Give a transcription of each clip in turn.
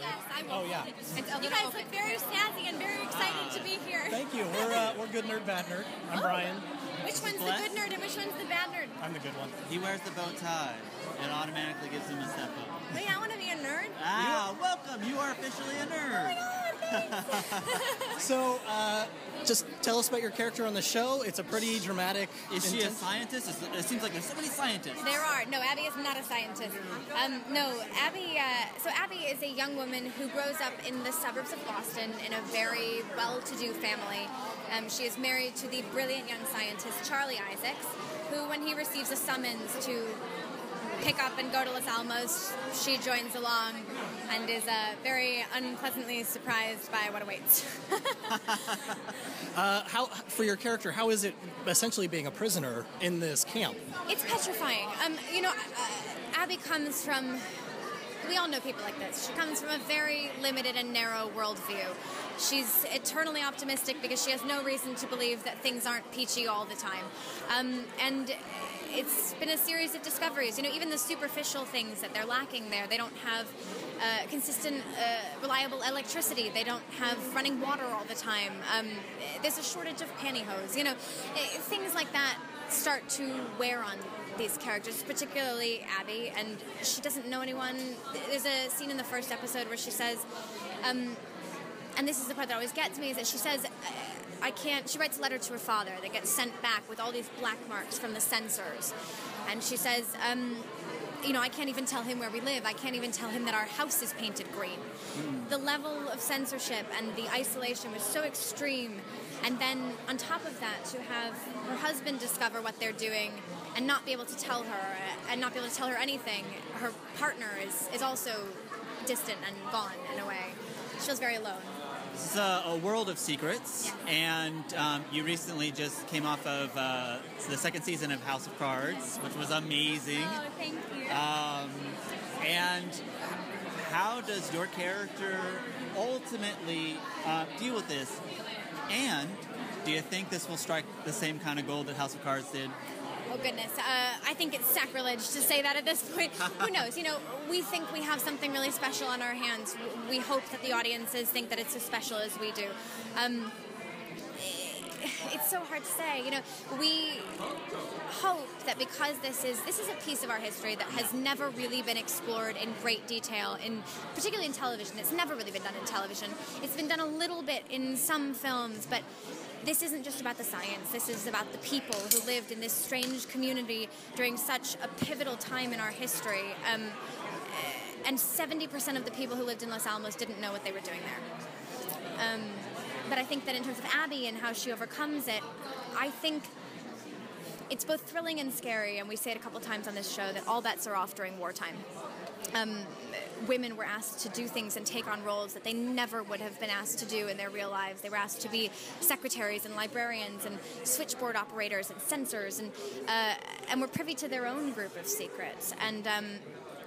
Yes, I will. Oh, yeah. You guys look very snazzy and very excited to be here. Thank you. We're good nerd, bad nerd. I'm Brian. Which one's the good nerd and which one's the bad nerd? I'm the good one. He wears the bow tie. It automatically gives him a step up. Wait, I want to be a nerd? Welcome. You are officially a nerd. Oh my god, thanks. So, just tell us about your character on the show. It's a pretty dramatic... Is she a scientist? It seems like there's so many scientists. There are. No, Abby is not a scientist. No, Abby... so Abby is a young woman who grows up in the suburbs of Boston in a very well-to-do family. She is married to the brilliant young scientist Charlie Isaacs, who, when he receives a summons to pick up and go to Los Alamos, she joins along and is very unpleasantly surprised by what awaits. For your character, how is it essentially being a prisoner in this camp? It's petrifying. Abby comes from... We all know people like this. She comes from a very limited and narrow worldview. She's eternally optimistic because she has no reason to believe that things aren't peachy all the time. And it's been a series of discoveries. Even the superficial things that they're lacking there. They don't have consistent, reliable electricity. They don't have running water all the time. There's a shortage of pantyhose. Things like that start to wear on these characters, particularly Abby, and she doesn't know anyone. There's a scene in the first episode where she says, and this is the part that always gets me, is that she says, she writes a letter to her father that gets sent back with all these black marks from the censors, and she says, I can't even tell him where we live. I can't even tell him that our house is painted green. The level of censorship and the isolation was so extreme, and then on top of that, to have her husband discover what they're doing and not be able to tell her, and not be able to tell her anything. Her partner is also distant and gone in a way. She feels very alone. It's a world of secrets, yes. And you recently just came off of the second season of House of Cards, which was amazing. Oh, thank you. And how does your character ultimately deal with this? And do you think this will strike the same kind of gold that House of Cards did? Oh, goodness. I think it's sacrilege to say that at this point. Who knows? We think we have something really special on our hands. We hope that the audiences think that it's as special as we do. It's so hard to say. We hope that because this is a piece of our history that has never really been explored in great detail, particularly in television. It's never really been done in television. It's been done a little bit in some films, but this isn't just about the science. This is about the people who lived in this strange community during such a pivotal time in our history. And 70% of the people who lived in Los Alamos didn't know what they were doing there. But I think that in terms of Abby and how she overcomes it, I think it's both thrilling and scary, and we say it a couple times on this show that all bets are off during wartime. Women were asked to do things and take on roles that they never would have been asked to do in their real lives. They were asked to be secretaries and librarians and switchboard operators and censors, and were privy to their own group of secrets. And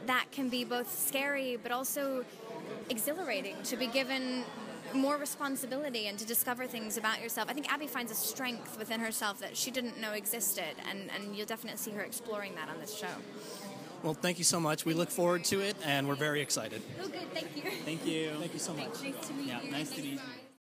that can be both scary but also exhilarating, to be given more responsibility and to discover things about yourself. I think Abby finds a strength within herself that she didn't know existed, and you'll definitely see her exploring that on this show. Well, thank you so much. We look forward to it, and we're very excited. Oh, good. Thank you. Thank you. Thank you so much. Nice to meet you. Yeah, nice to meet you.